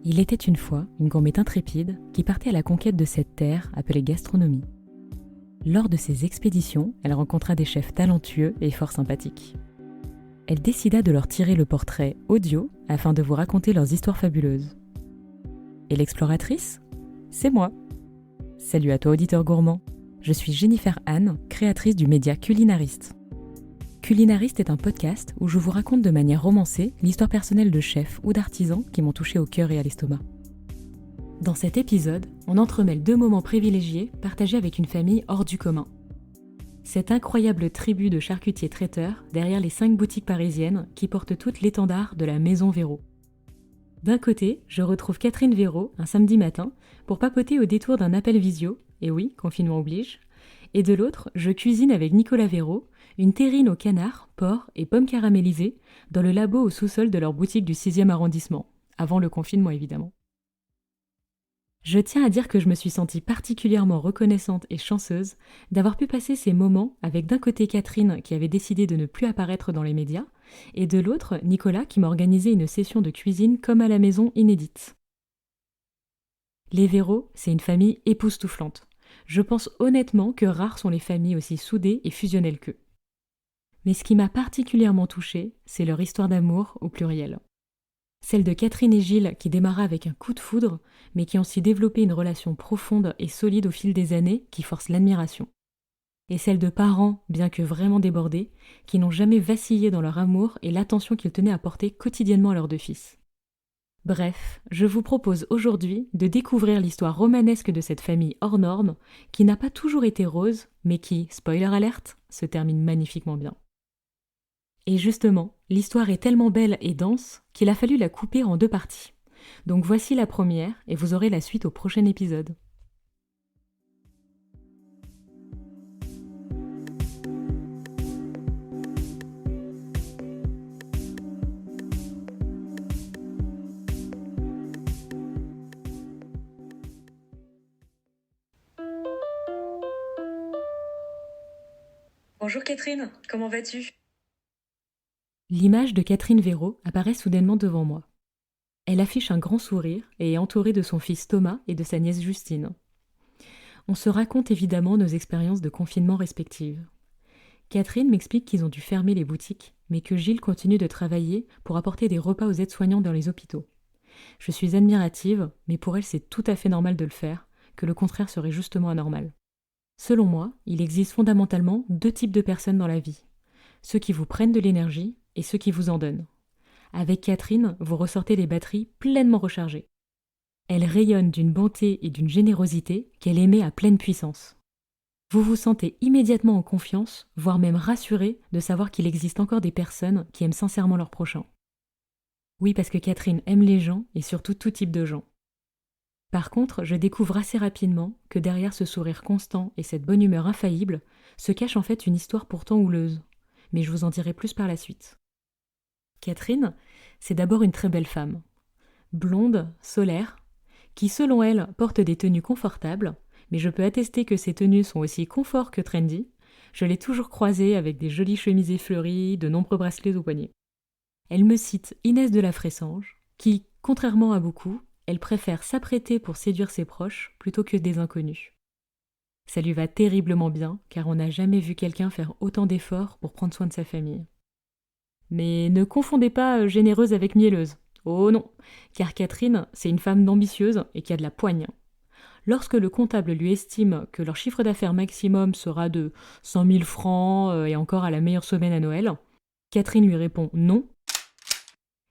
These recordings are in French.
Il était une fois une gourmette intrépide qui partait à la conquête de cette terre appelée gastronomie. Lors de ses expéditions, elle rencontra des chefs talentueux et fort sympathiques. Elle décida de leur tirer le portrait audio afin de vous raconter leurs histoires fabuleuses. Et l'exploratrice ? C'est moi. Salut à toi auditeur gourmand, je suis Jennifer Anne, créatrice du média Culinariste. Culinariste est un podcast où je vous raconte de manière romancée l'histoire personnelle de chefs ou d'artisans qui m'ont touché au cœur et à l'estomac. Dans cet épisode, on entremêle deux moments privilégiés partagés avec une famille hors du commun. Cette incroyable tribu de charcutiers traiteurs derrière les 5 boutiques parisiennes qui portent toutes l'étendard de la Maison Véraud. D'un côté, je retrouve Catherine Véraud un samedi matin pour papoter au détour d'un appel visio, et oui, confinement oblige, et de l'autre, je cuisine avec Nicolas Véraud, une terrine au canard, porc et pommes caramélisées dans le labo au sous-sol de leur boutique du 6e arrondissement, avant le confinement évidemment. Je tiens à dire que je me suis sentie particulièrement reconnaissante et chanceuse d'avoir pu passer ces moments avec d'un côté Catherine qui avait décidé de ne plus apparaître dans les médias, et de l'autre Nicolas qui m'a organisé une session de cuisine comme à la maison inédite. Les Véraud, c'est une famille époustouflante. Je pense honnêtement que rares sont les familles aussi soudées et fusionnelles qu'eux. Mais ce qui m'a particulièrement touchée, c'est leur histoire d'amour au pluriel. Celle de Catherine et Gilles qui démarra avec un coup de foudre, mais qui ont aussi développé une relation profonde et solide au fil des années qui force l'admiration. Et celle de parents, bien que vraiment débordés, qui n'ont jamais vacillé dans leur amour et l'attention qu'ils tenaient à porter quotidiennement à leurs 2 fils. Bref, je vous propose aujourd'hui de découvrir l'histoire romanesque de cette famille hors norme, qui n'a pas toujours été rose, mais qui, spoiler alerte, se termine magnifiquement bien. Et justement, l'histoire est tellement belle et dense qu'il a fallu la couper en 2 parties. Donc voici la première et vous aurez la suite au prochain épisode. Bonjour Catherine, comment vas-tu ? L'image de Catherine Véraud apparaît soudainement devant moi. Elle affiche un grand sourire et est entourée de son fils Thomas et de sa nièce Justine. On se raconte évidemment nos expériences de confinement respectives. Catherine m'explique qu'ils ont dû fermer les boutiques, mais que Gilles continue de travailler pour apporter des repas aux aides-soignants dans les hôpitaux. Je suis admirative, mais pour elle c'est tout à fait normal de le faire, que le contraire serait justement anormal. Selon moi, il existe fondamentalement 2 types de personnes dans la vie. Ceux qui vous prennent de l'énergie et ceux qui vous en donnent. Avec Catherine, vous ressortez les batteries pleinement rechargées. Elle rayonne d'une bonté et d'une générosité qu'elle émet à pleine puissance. Vous vous sentez immédiatement en confiance, voire même rassuré de savoir qu'il existe encore des personnes qui aiment sincèrement leur prochain. Oui, parce que Catherine aime les gens et surtout tout type de gens. Par contre, je découvre assez rapidement que derrière ce sourire constant et cette bonne humeur infaillible se cache en fait une histoire pourtant houleuse. Mais je vous en dirai plus par la suite. Catherine, c'est d'abord une très belle femme. Blonde, solaire, qui selon elle porte des tenues confortables, mais je peux attester que ces tenues sont aussi confort que trendy. Je l'ai toujours croisée avec des jolies chemises fleuries, de nombreux bracelets aux poignets. Elle me cite Inès de la Fressange, qui, contrairement à beaucoup, elle préfère s'apprêter pour séduire ses proches plutôt que des inconnus. Ça lui va terriblement bien, car on n'a jamais vu quelqu'un faire autant d'efforts pour prendre soin de sa famille. Mais ne confondez pas généreuse avec mielleuse. Oh non, car Catherine, c'est une femme d'ambitieuse et qui a de la poigne. Lorsque le comptable lui estime que leur chiffre d'affaires maximum sera de 100 000 francs et encore à la meilleure semaine à Noël, Catherine lui répond non,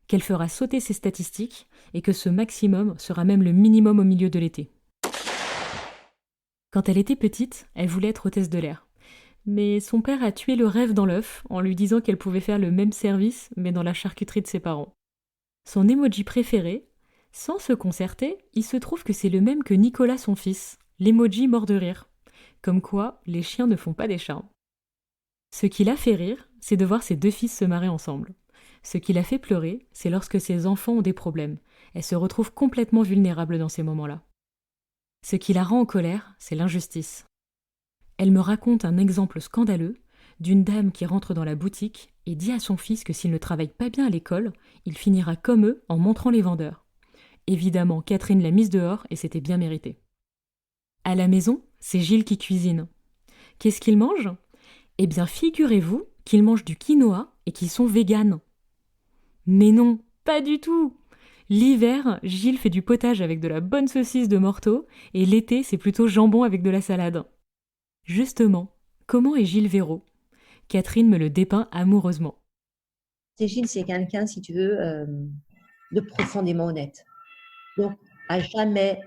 qu'elle fera sauter ses statistiques et que ce maximum sera même le minimum au milieu de l'été. Quand elle était petite, elle voulait être hôtesse de l'air. Mais son père a tué le rêve dans l'œuf en lui disant qu'elle pouvait faire le même service, mais dans la charcuterie de ses parents. Son emoji préféré, sans se concerter, il se trouve que c'est le même que Nicolas son fils, l'emoji mort de rire. Comme quoi, les chiens ne font pas des chats. Ce qui l'a fait rire, c'est de voir ses 2 fils se marrer ensemble. Ce qui l'a fait pleurer, c'est lorsque ses enfants ont des problèmes. Elle se retrouve complètement vulnérable dans ces moments-là. Ce qui la rend en colère, c'est l'injustice. Elle me raconte un exemple scandaleux d'une dame qui rentre dans la boutique et dit à son fils que s'il ne travaille pas bien à l'école, il finira comme eux en montrant les vendeurs. Évidemment, Catherine l'a mise dehors et c'était bien mérité. À la maison, c'est Gilles qui cuisine. Qu'est-ce qu'il mange ? Eh bien, figurez-vous qu'ils mangent du quinoa et qu'ils sont véganes. Mais non, pas du tout. L'hiver, Gilles fait du potage avec de la bonne saucisse de Morteau et l'été, c'est plutôt jambon avec de la salade. Justement, comment est Gilles Véraud ? Catherine me le dépeint amoureusement. Gilles, c'est quelqu'un, si tu veux, de profondément honnête. Donc, à jamais,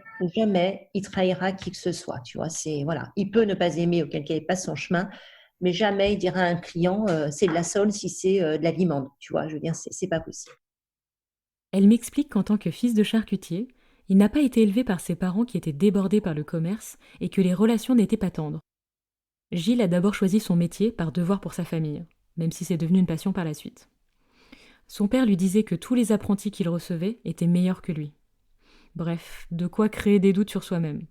il trahira qui que ce soit. Tu vois, voilà. Il peut ne pas aimer, auquel cas il passe son chemin, mais jamais il dira à un client, c'est de la sole si c'est de la guimande. Tu vois, je veux dire, c'est pas possible. Elle m'explique qu'en tant que fils de charcutier, il n'a pas été élevé par ses parents qui étaient débordés par le commerce et que les relations n'étaient pas tendres. Gilles a d'abord choisi son métier par devoir pour sa famille, même si c'est devenu une passion par la suite. Son père lui disait que tous les apprentis qu'il recevait étaient meilleurs que lui. Bref, de quoi créer des doutes sur soi-même.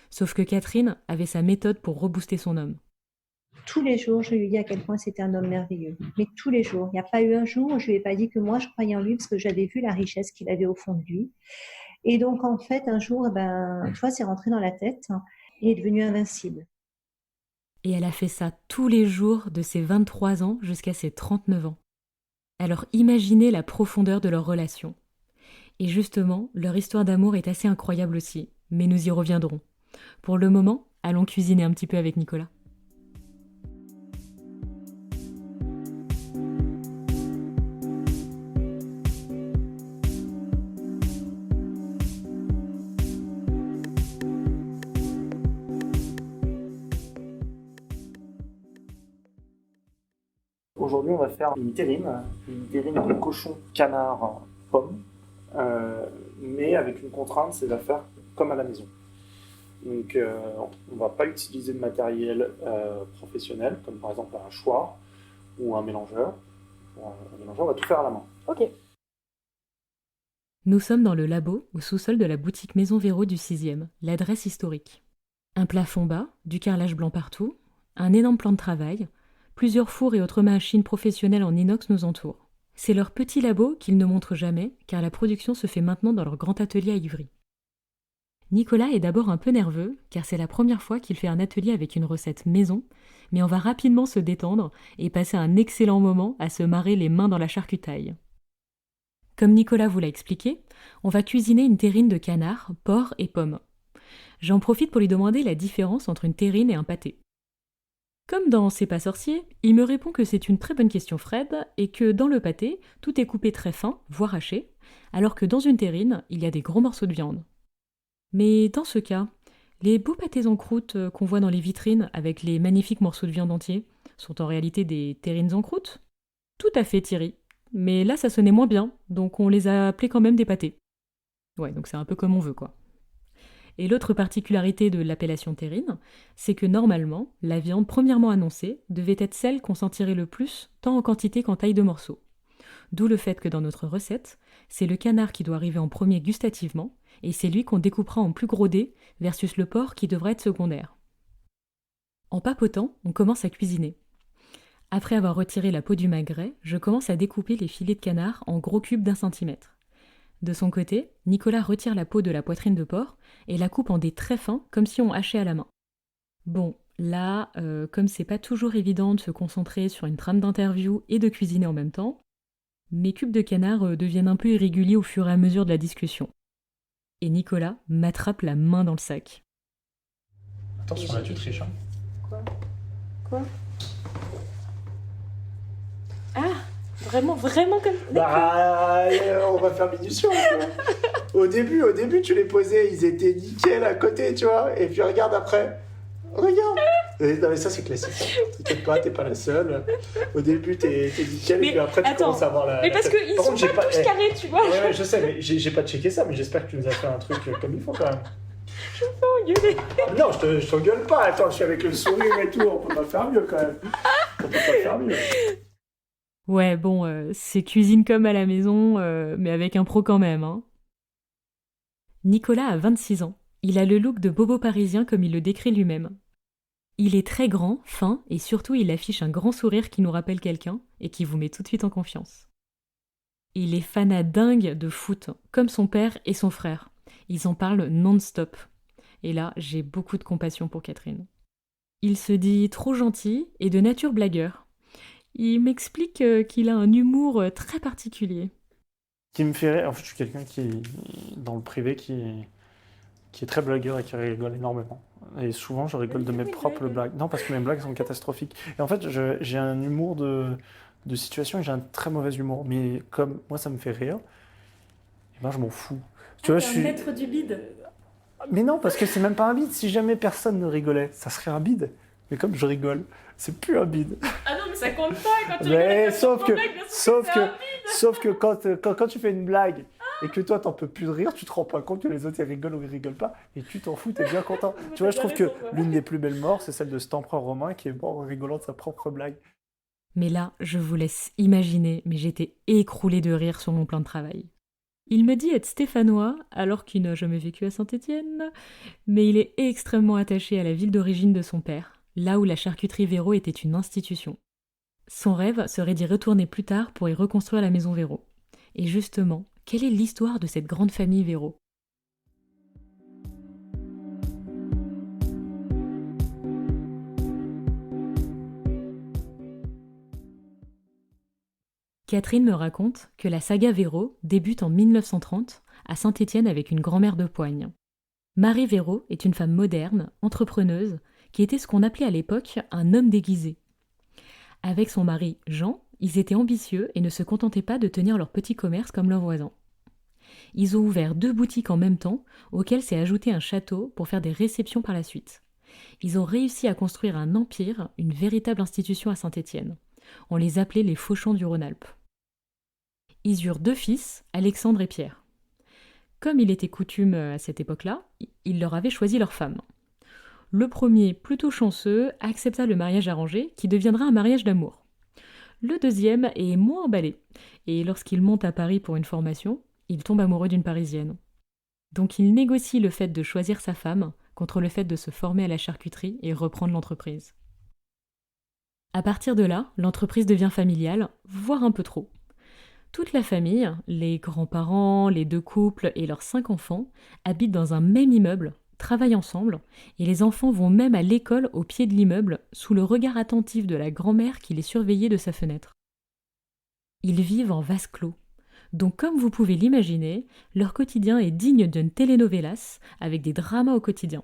Sauf que Catherine avait sa méthode pour rebooster son homme. Tous les jours, je lui dis à quel point c'était un homme merveilleux. Mais tous les jours. Il n'y a pas eu un jour où je ne lui ai pas dit que moi, je croyais en lui parce que j'avais vu la richesse qu'il avait au fond de lui. Et donc, en fait, un jour, tu vois, c'est rentré dans la tête. Il est devenu invincible. Et elle a fait ça tous les jours de ses 23 ans jusqu'à ses 39 ans. Alors imaginez la profondeur de leur relation. Et justement, leur histoire d'amour est assez incroyable aussi, mais nous y reviendrons. Pour le moment, allons cuisiner un petit peu avec Nicolas. Aujourd'hui, on va faire une terrine de cochon, canard, pomme, mais avec une contrainte, c'est de la faire comme à la maison. Donc, on ne va pas utiliser de matériel professionnel, comme par exemple un hachoir ou un mélangeur. Pour un mélangeur, on va tout faire à la main. Ok. Nous sommes dans le labo, au sous-sol de la boutique Maison Véraud du 6e, l'adresse historique. Un plafond bas, du carrelage blanc partout, un énorme plan de travail, plusieurs fours et autres machines professionnelles en inox nous entourent. C'est leur petit labo qu'ils ne montrent jamais, car la production se fait maintenant dans leur grand atelier à Ivry. Nicolas est d'abord un peu nerveux, car c'est la première fois qu'il fait un atelier avec une recette maison, mais on va rapidement se détendre et passer un excellent moment à se marrer les mains dans la charcutaille. Comme Nicolas vous l'a expliqué, on va cuisiner une terrine de canard, porc et pommes. J'en profite pour lui demander la différence entre une terrine et un pâté. Comme dans C'est pas sorcier, il me répond que c'est une très bonne question Fred, et que dans le pâté, tout est coupé très fin, voire haché, alors que dans une terrine, il y a des gros morceaux de viande. Mais dans ce cas, les beaux pâtés en croûte qu'on voit dans les vitrines avec les magnifiques morceaux de viande entiers sont en réalité des terrines en croûte ? Tout à fait Thierry, mais là ça sonnait moins bien, donc on les a appelés quand même des pâtés. Ouais, donc c'est un peu comme on veut quoi. Et l'autre particularité de l'appellation terrine, c'est que normalement, la viande premièrement annoncée devait être celle qu'on sentirait le plus, tant en quantité qu'en taille de morceaux. D'où le fait que dans notre recette, c'est le canard qui doit arriver en premier gustativement, et c'est lui qu'on découpera en plus gros dés, versus le porc qui devrait être secondaire. En papotant, on commence à cuisiner. Après avoir retiré la peau du magret, je commence à découper les filets de canard en gros cubes d'1 centimètre. De son côté, Nicolas retire la peau de la poitrine de porc et la coupe en dés très fins, comme si on hachait à la main. Bon, là, comme c'est pas toujours évident de se concentrer sur une trame d'interview et de cuisiner en même temps, mes cubes de canard deviennent un peu irréguliers au fur et à mesure de la discussion. Et Nicolas m'attrape la main dans le sac. Attention, là tu triches. Hein. Quoi ? Ah, vraiment comme... Bah, on va faire minutieux. Au début, tu les posais, ils étaient nickel à côté, tu vois. Et puis regarde après. Regarde. Non mais ça c'est classique. T'inquiète pas, t'es pas la seule. Au début t'es nickel et puis après tu commences à voir la... Mais parce qu'ils sont pas tous carrés, tu vois. Ouais, je sais, mais j'ai pas checké ça, mais j'espère que tu nous as fait un truc comme il faut quand même. Je me fais engueuler. Non, je t'engueule pas. Attends, je suis avec le sourire et tout. On peut pas faire mieux quand même. On peut pas faire mieux. Ouais, bon, c'est cuisine comme à la maison, mais avec un pro quand même. Hein. Nicolas a 26 ans. Il a le look de bobo parisien comme il le décrit lui-même. Il est très grand, fin, et surtout il affiche un grand sourire qui nous rappelle quelqu'un et qui vous met tout de suite en confiance. Il est fanat dingue de foot, comme son père et son frère. Ils en parlent non-stop. Et là, j'ai beaucoup de compassion pour Catherine. Il se dit trop gentil et de nature blagueur. Il m'explique qu'il a un humour très particulier. Qui me fait rire. En fait, je suis quelqu'un qui, dans le privé, qui est très blagueur et qui rigole énormément. Et souvent, je rigole de mes propres blagues. Non, parce que mes blagues sont catastrophiques. Et en fait, j'ai un humour de situation et j'ai un très mauvais humour. Mais comme moi, ça me fait rire, et ben, je m'en fous. Tu vois, je suis... maître du bide. Mais non, parce que c'est même pas un bide. Si jamais personne ne rigolait, ça serait un bide. Mais comme je rigole, c'est plus un bide. Ah non, mais ça compte pas quand tu Mais rigoles. sauf que quand tu fais une blague et que toi t'en peux plus de rire, tu te rends pas compte que les autres ils rigolent ou ils rigolent pas et tu t'en fous, t'es bien content. Tu vois, je trouve que l'une des plus belles morts, c'est celle de cet empereur romain qui est mort en rigolant de sa propre blague. Mais là, je vous laisse imaginer, mais j'étais écroulée de rire sur mon plan de travail. Il me dit être stéphanois, alors qu'il n'a jamais vécu à Saint-Étienne, mais il est extrêmement attaché à la ville d'origine de son père, là où la charcuterie Véro était une institution. Son rêve serait d'y retourner plus tard pour y reconstruire la maison Véro. Et justement, quelle est l'histoire de cette grande famille Véro ? Catherine me raconte que la saga Véro débute en 1930 à Saint-Étienne avec une grand-mère de poigne. Marie Véro est une femme moderne, entrepreneuse, qui était ce qu'on appelait à l'époque un homme déguisé. Avec son mari Jean, ils étaient ambitieux et ne se contentaient pas de tenir leur petit commerce comme leurs voisins. Ils ont ouvert 2 boutiques en même temps, auxquelles s'est ajouté un château pour faire des réceptions par la suite. Ils ont réussi à construire un empire, une véritable institution à Saint-Étienne. On les appelait les Fauchons du Rhône-Alpes. Ils eurent 2 fils, Alexandre et Pierre. Comme il était coutume à cette époque-là, ils leur avaient choisi leur femme. Le premier, plutôt chanceux, accepta le mariage arrangé, qui deviendra un mariage d'amour. Le deuxième est moins emballé, et lorsqu'il monte à Paris pour une formation, il tombe amoureux d'une Parisienne. Donc il négocie le fait de choisir sa femme contre le fait de se former à la charcuterie et reprendre l'entreprise. À partir de là, l'entreprise devient familiale, voire un peu trop. Toute la famille, les grands-parents, les 2 couples et leurs 5 enfants, habitent dans un même immeuble, travaillent ensemble, et les enfants vont même à l'école au pied de l'immeuble, sous le regard attentif de la grand-mère qui les surveillait de sa fenêtre. Ils vivent en vase clos. Donc comme vous pouvez l'imaginer, leur quotidien est digne d'une telenovelas, avec des dramas au quotidien.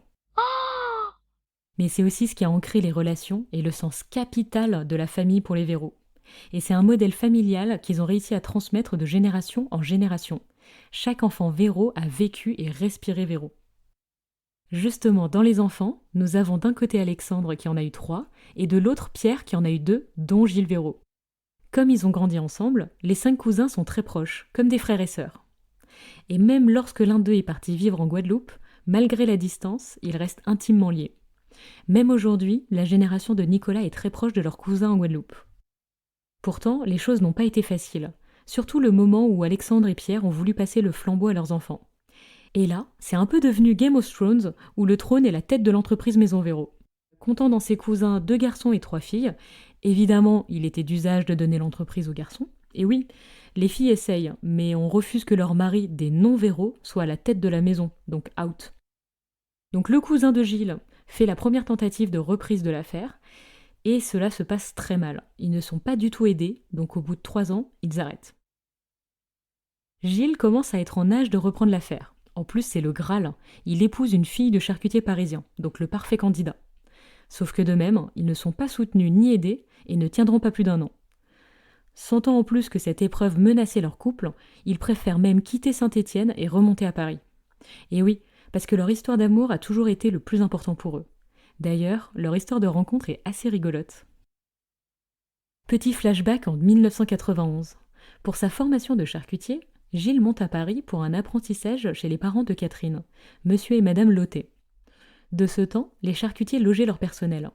Mais c'est aussi ce qui a ancré les relations et le sens capital de la famille pour les Véro. Et c'est un modèle familial qu'ils ont réussi à transmettre de génération en génération. Chaque enfant Véro a vécu et respiré Véro. Justement, dans les enfants, nous avons d'un côté Alexandre qui en a eu 3, et de l'autre Pierre qui en a eu 2, dont Gilles Véro. Comme ils ont grandi ensemble, les 5 cousins sont très proches, comme des frères et sœurs. Et même lorsque l'un d'eux est parti vivre en Guadeloupe, malgré la distance, ils restent intimement liés. Même aujourd'hui, la génération de Nicolas est très proche de leur cousin en Guadeloupe. Pourtant, les choses n'ont pas été faciles, surtout le moment où Alexandre et Pierre ont voulu passer le flambeau à leurs enfants. Et là, c'est un peu devenu Game of Thrones, où le trône est la tête de l'entreprise Maison Véro. Comptant dans ses cousins 2 garçons et 3 filles, évidemment, il était d'usage de donner l'entreprise aux garçons. Et oui, les filles essayent, mais on refuse que leur mari, des non-Véro, soit à la tête de la maison, donc out. Donc le cousin de Gilles fait la première tentative de reprise de l'affaire, et cela se passe très mal. Ils ne sont pas du tout aidés, donc au bout de 3 ans, ils arrêtent. Gilles commence à être en âge de reprendre l'affaire. En plus, c'est le Graal. Il épouse une fille de charcutier parisien, donc le parfait candidat. Sauf que de même, ils ne sont pas soutenus ni aidés et ne tiendront pas plus d'1 an. Sentant en plus que cette épreuve menaçait leur couple, ils préfèrent même quitter Saint-Étienne et remonter à Paris. Et oui, parce que leur histoire d'amour a toujours été le plus important pour eux. D'ailleurs, leur histoire de rencontre est assez rigolote. Petit flashback en 1991. Pour sa formation de charcutier, Gilles monte à Paris pour un apprentissage chez les parents de Catherine, monsieur et madame Lotet. De ce temps, les charcutiers logeaient leur personnel.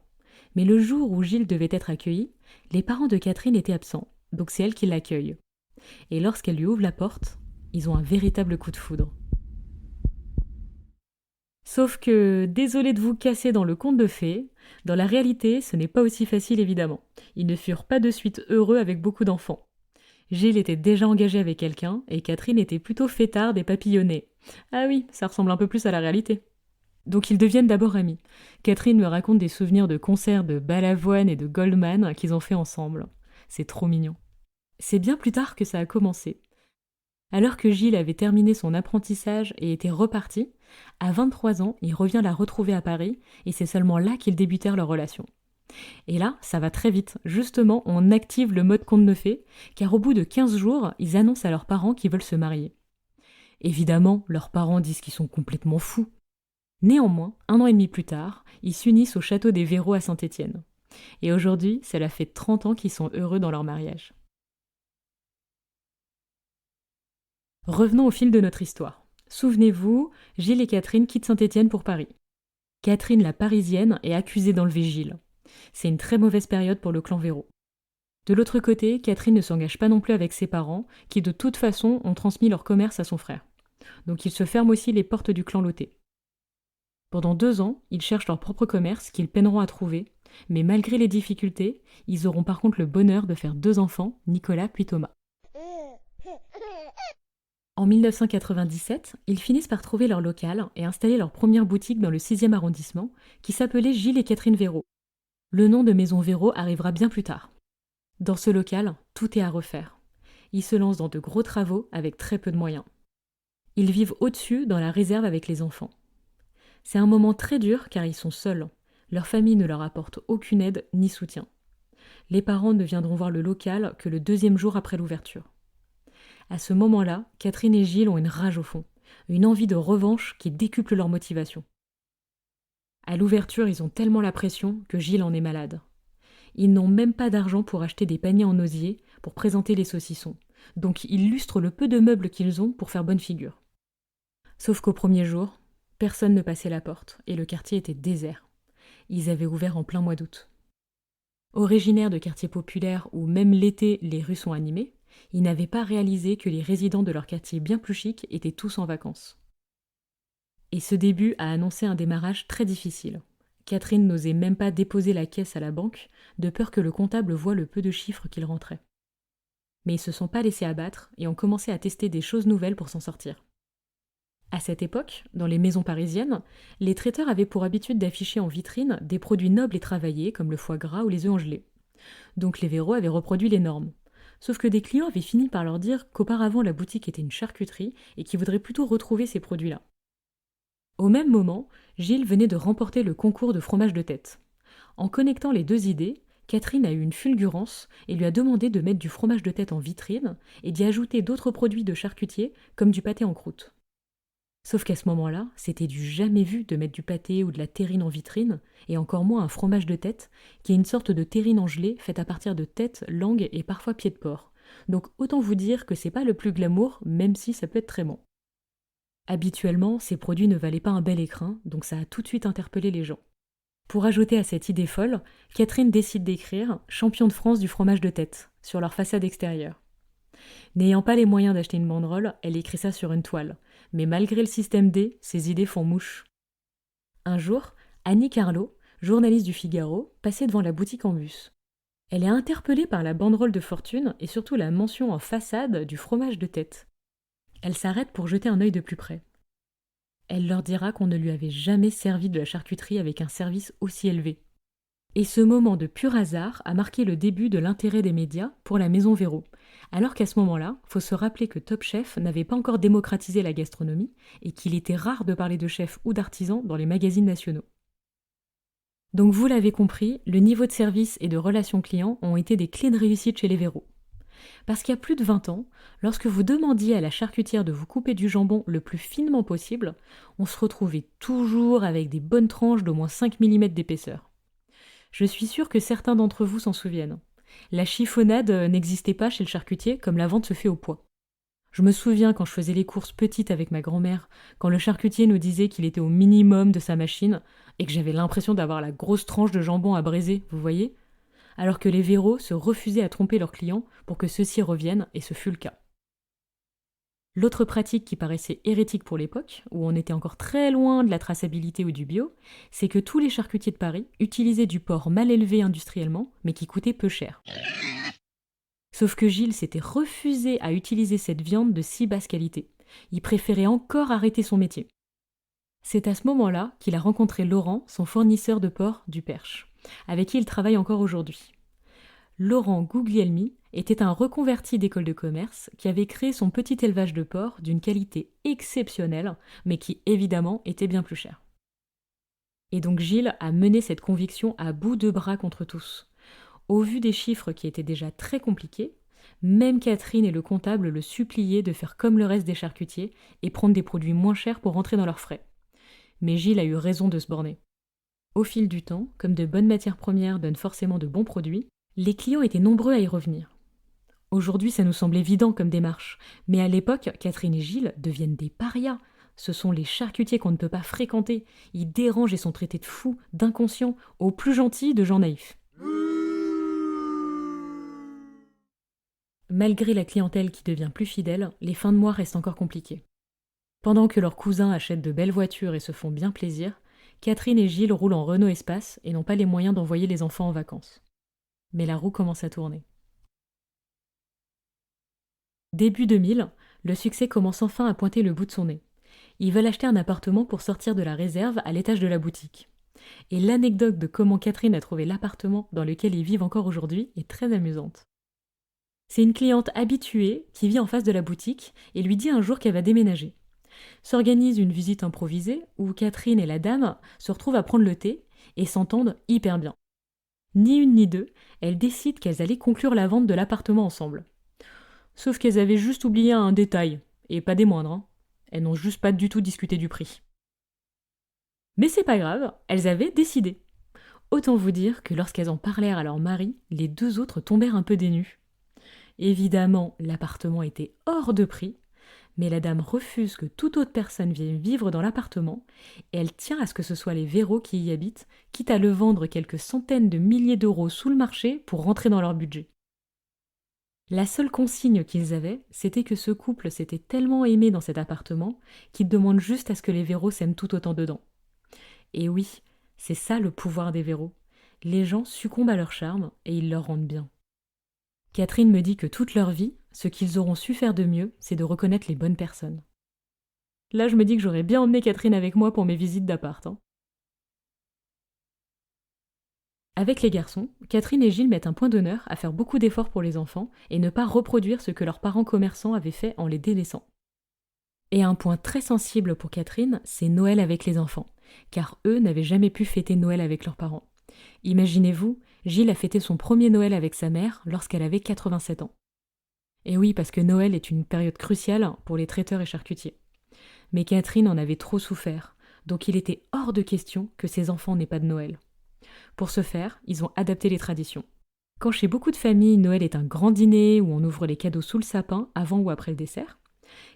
Mais le jour où Gilles devait être accueilli, les parents de Catherine étaient absents, donc c'est elle qui l'accueille. Et lorsqu'elle lui ouvre la porte, ils ont un véritable coup de foudre. Sauf que, désolé de vous casser dans le conte de fées, dans la réalité, ce n'est pas aussi facile évidemment. Ils ne furent pas de suite heureux avec beaucoup d'enfants. Gilles était déjà engagé avec quelqu'un et Catherine était plutôt fêtarde et papillonnée. Ah oui, ça ressemble un peu plus à la réalité. Donc ils deviennent d'abord amis. Catherine me raconte des souvenirs de concerts de Balavoine et de Goldman qu'ils ont fait ensemble. C'est trop mignon. C'est bien plus tard que ça a commencé. Alors que Gilles avait terminé son apprentissage et était reparti, à 23 ans, il revient la retrouver à Paris et c'est seulement là qu'ils débutèrent leur relation. Et là, ça va très vite. Justement, on active le mode conte de fées, car au bout de 15 jours, ils annoncent à leurs parents qu'ils veulent se marier. Évidemment, leurs parents disent qu'ils sont complètement fous. Néanmoins, 1 an et demi plus tard, ils s'unissent au château des Véreaux à Saint-Étienne. Et aujourd'hui, cela fait 30 ans qu'ils sont heureux dans leur mariage. Revenons au fil de notre histoire. Souvenez-vous, Gilles et Catherine quittent Saint-Étienne pour Paris. Catherine, la parisienne, est accusée d'enlever Gilles. C'est une très mauvaise période pour le clan Véraud. De l'autre côté, Catherine ne s'engage pas non plus avec ses parents, qui de toute façon ont transmis leur commerce à son frère. Donc ils se ferment aussi les portes du clan Lauté. Pendant 2 ans, ils cherchent leur propre commerce qu'ils peineront à trouver, mais malgré les difficultés, ils auront par contre le bonheur de faire 2 enfants, Nicolas puis Thomas. En 1997, ils finissent par trouver leur local et installer leur première boutique dans le 6e arrondissement, qui s'appelait Gilles et Catherine Véraud. Le nom de Maison Véraud arrivera bien plus tard. Dans ce local, tout est à refaire. Ils se lancent dans de gros travaux avec très peu de moyens. Ils vivent au-dessus, dans la réserve avec les enfants. C'est un moment très dur car ils sont seuls. Leur famille ne leur apporte aucune aide ni soutien. Les parents ne viendront voir le local que le 2e jour après l'ouverture. À ce moment-là, Catherine et Gilles ont une rage au fond, une envie de revanche qui décuple leur motivation. À l'ouverture, ils ont tellement la pression que Gilles en est malade. Ils n'ont même pas d'argent pour acheter des paniers en osier pour présenter les saucissons, donc ils lustrent le peu de meubles qu'ils ont pour faire bonne figure. Sauf qu'au premier jour, personne ne passait la porte et le quartier était désert. Ils avaient ouvert en plein mois d'août. Originaires de quartiers populaires où même l'été les rues sont animées, ils n'avaient pas réalisé que les résidents de leur quartier bien plus chic étaient tous en vacances. Et ce début a annoncé un démarrage très difficile. Catherine n'osait même pas déposer la caisse à la banque, de peur que le comptable voie le peu de chiffres qu'il rentrait. Mais ils se sont pas laissés abattre et ont commencé à tester des choses nouvelles pour s'en sortir. À cette époque, dans les maisons parisiennes, les traiteurs avaient pour habitude d'afficher en vitrine des produits nobles et travaillés comme le foie gras ou les œufs en gelée. Donc les Véraud avaient reproduit les normes. Sauf que des clients avaient fini par leur dire qu'auparavant la boutique était une charcuterie et qu'ils voudraient plutôt retrouver ces produits-là. Au même moment, Gilles venait de remporter le concours de fromage de tête. En connectant les 2 idées, Catherine a eu une fulgurance et lui a demandé de mettre du fromage de tête en vitrine et d'y ajouter d'autres produits de charcutier comme du pâté en croûte. Sauf qu'à ce moment-là, c'était du jamais vu de mettre du pâté ou de la terrine en vitrine, et encore moins un fromage de tête, qui est une sorte de terrine en gelée faite à partir de tête, langue et parfois pied de porc. Donc autant vous dire que c'est pas le plus glamour, même si ça peut être très bon. Habituellement, ces produits ne valaient pas un bel écrin, donc ça a tout de suite interpellé les gens. Pour ajouter à cette idée folle, Catherine décide d'écrire « Champion de France du fromage de tête » sur leur façade extérieure. N'ayant pas les moyens d'acheter une banderole, elle écrit ça sur une toile. Mais malgré le système D, ses idées font mouche. Un jour, Annie Carlo, journaliste du Figaro, passait devant la boutique en bus. Elle est interpellée par la banderole de fortune et surtout la mention en façade du fromage de tête. Elle s'arrête pour jeter un œil de plus près. Elle leur dira qu'on ne lui avait jamais servi de la charcuterie avec un service aussi élevé. Et ce moment de pur hasard a marqué le début de l'intérêt des médias pour la Maison Véraud. Alors qu'à ce moment-là, faut se rappeler que Top Chef n'avait pas encore démocratisé la gastronomie et qu'il était rare de parler de chefs ou d'artisans dans les magazines nationaux. Donc vous l'avez compris, le niveau de service et de relations clients ont été des clés de réussite chez les Véraud. Parce qu'il y a plus de 20 ans, lorsque vous demandiez à la charcutière de vous couper du jambon le plus finement possible, on se retrouvait toujours avec des bonnes tranches d'au moins 5 mm d'épaisseur. Je suis sûre que certains d'entre vous s'en souviennent. La chiffonnade n'existait pas chez le charcutier comme la vente se fait au poids. Je me souviens quand je faisais les courses petites avec ma grand-mère, quand le charcutier nous disait qu'il était au minimum de sa machine et que j'avais l'impression d'avoir la grosse tranche de jambon à braiser, vous voyez ? Alors que les Véraud se refusaient à tromper leurs clients pour que ceux-ci reviennent, et ce fut le cas. L'autre pratique qui paraissait hérétique pour l'époque, où on était encore très loin de la traçabilité ou du bio, c'est que tous les charcutiers de Paris utilisaient du porc mal élevé industriellement, mais qui coûtait peu cher. Sauf que Gilles s'était refusé à utiliser cette viande de si basse qualité. Il préférait encore arrêter son métier. C'est à ce moment-là qu'il a rencontré Laurent, son fournisseur de porc du Perche, avec qui il travaille encore aujourd'hui. Laurent Guglielmi était un reconverti d'école de commerce qui avait créé son petit élevage de porc d'une qualité exceptionnelle, mais qui évidemment était bien plus cher. Et donc Gilles a mené cette conviction à bout de bras contre tous. Au vu des chiffres qui étaient déjà très compliqués, même Catherine et le comptable le suppliaient de faire comme le reste des charcutiers et prendre des produits moins chers pour rentrer dans leurs frais. Mais Gilles a eu raison de se borner. Au fil du temps, comme de bonnes matières premières donnent forcément de bons produits, les clients étaient nombreux à y revenir. Aujourd'hui, ça nous semble évident comme démarche, mais à l'époque, Catherine et Gilles deviennent des parias. Ce sont les charcutiers qu'on ne peut pas fréquenter. Ils dérangent et sont traités de fous, d'inconscients, aux plus gentils de gens naïfs. Malgré la clientèle qui devient plus fidèle, les fins de mois restent encore compliquées. Pendant que leurs cousins achètent de belles voitures et se font bien plaisir, Catherine et Gilles roulent en Renault Espace et n'ont pas les moyens d'envoyer les enfants en vacances. Mais la roue commence à tourner. Début 2000, le succès commence enfin à pointer le bout de son nez. Ils veulent acheter un appartement pour sortir de la réserve à l'étage de la boutique. Et l'anecdote de comment Catherine a trouvé l'appartement dans lequel ils vivent encore aujourd'hui est très amusante. C'est une cliente habituée qui vit en face de la boutique et lui dit un jour qu'elle va déménager. S'organise une visite improvisée où Catherine et la dame se retrouvent à prendre le thé et s'entendent hyper bien. Ni une ni deux, elles décident qu'elles allaient conclure la vente de l'appartement ensemble. Sauf qu'elles avaient juste oublié un détail, et pas des moindres, hein. Elles n'ont juste pas du tout discuté du prix. Mais c'est pas grave, elles avaient décidé. Autant vous dire que lorsqu'elles en parlèrent à leur mari, les deux autres tombèrent un peu des nues. Évidemment, l'appartement était hors de prix, mais la dame refuse que toute autre personne vienne vivre dans l'appartement et elle tient à ce que ce soit les Véro qui y habitent, quitte à le vendre quelques centaines de milliers d'euros sous le marché pour rentrer dans leur budget. La seule consigne qu'ils avaient, c'était que ce couple s'était tellement aimé dans cet appartement qu'ils demandent juste à ce que les Véro s'aiment tout autant dedans. Et oui, c'est ça le pouvoir des Véro. Les gens succombent à leur charme et ils leur rendent bien. Catherine me dit que toute leur vie, ce qu'ils auront su faire de mieux, c'est de reconnaître les bonnes personnes. Là, je me dis que j'aurais bien emmené Catherine avec moi pour mes visites d'appart. Avec les garçons, Catherine et Gilles mettent un point d'honneur à faire beaucoup d'efforts pour les enfants et ne pas reproduire ce que leurs parents commerçants avaient fait en les délaissant. Et un point très sensible pour Catherine, c'est Noël avec les enfants, car eux n'avaient jamais pu fêter Noël avec leurs parents. Imaginez-vous, Gilles a fêté son premier Noël avec sa mère lorsqu'elle avait 87 ans. Et oui, parce que Noël est une période cruciale pour les traiteurs et charcutiers. Mais Catherine en avait trop souffert, donc il était hors de question que ses enfants n'aient pas de Noël. Pour ce faire, ils ont adapté les traditions. Quand chez beaucoup de familles, Noël est un grand dîner où on ouvre les cadeaux sous le sapin avant ou après le dessert,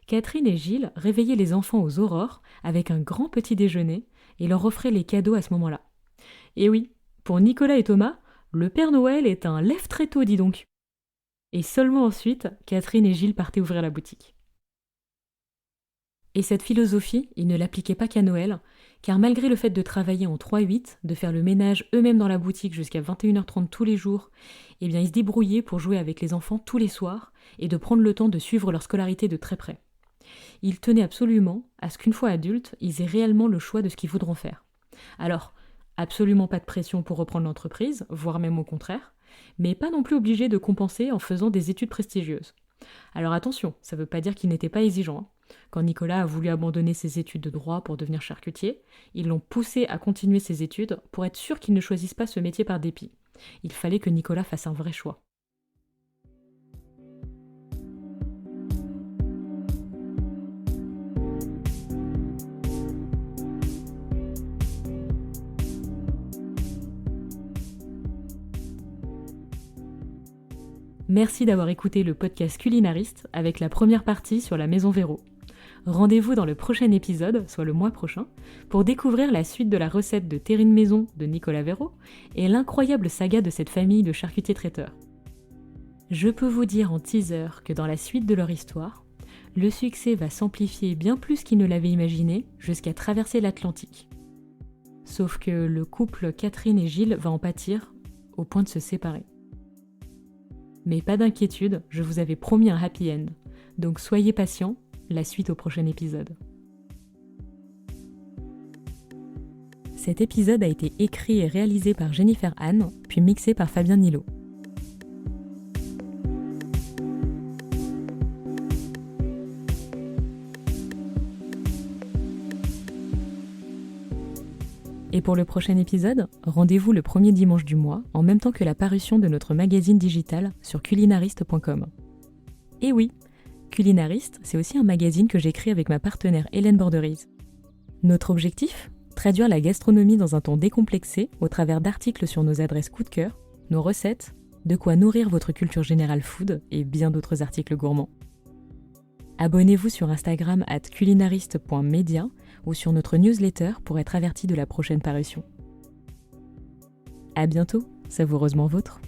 Catherine et Gilles réveillaient les enfants aux aurores avec un grand petit déjeuner et leur offraient les cadeaux à ce moment-là. Et oui, pour Nicolas et Thomas, le Père Noël est un lève très tôt, dis donc. Et seulement ensuite, Catherine et Gilles partaient ouvrir la boutique. Et cette philosophie, ils ne l'appliquaient pas qu'à Noël, car malgré le fait de travailler en 3-8, de faire le ménage eux-mêmes dans la boutique jusqu'à 21h30 tous les jours, eh bien ils se débrouillaient pour jouer avec les enfants tous les soirs et de prendre le temps de suivre leur scolarité de très près. Ils tenaient absolument à ce qu'une fois adultes, ils aient réellement le choix de ce qu'ils voudront faire. Alors, absolument pas de pression pour reprendre l'entreprise, voire même au contraire, mais pas non plus obligés de compenser en faisant des études prestigieuses. Alors attention, ça ne veut pas dire qu'ils n'étaient pas exigeants. Quand Nicolas a voulu abandonner ses études de droit pour devenir charcutier, ils l'ont poussé à continuer ses études pour être sûr qu'il ne choisisse pas ce métier par dépit. Il fallait que Nicolas fasse un vrai choix. Merci d'avoir écouté le podcast Culinariste avec la première partie sur la Maison Véro. Rendez-vous dans le prochain épisode, soit le mois prochain, pour découvrir la suite de la recette de terrine maison de Nicolas Véro et l'incroyable saga de cette famille de charcutiers traiteurs. Je peux vous dire en teaser que dans la suite de leur histoire, le succès va s'amplifier bien plus qu'ils ne l'avaient imaginé jusqu'à traverser l'Atlantique. Sauf que le couple Catherine et Gilles va en pâtir au point de se séparer. Mais pas d'inquiétude, je vous avais promis un happy end. Donc soyez patients, la suite au prochain épisode. Cet épisode a été écrit et réalisé par Jennifer Anne, puis mixé par Fabien Nilo. Et pour le prochain épisode, rendez-vous le premier dimanche du mois, en même temps que la parution de notre magazine digital sur culinariste.com. Et oui, Culinariste, c'est aussi un magazine que j'écris avec ma partenaire Hélène Borderies. Notre objectif ? Traduire la gastronomie dans un ton décomplexé au travers d'articles sur nos adresses coup de cœur, nos recettes, de quoi nourrir votre culture générale food et bien d'autres articles gourmands. Abonnez-vous sur Instagram @culinariste.media ou sur notre newsletter pour être averti de la prochaine parution. À bientôt, savoureusement vôtre.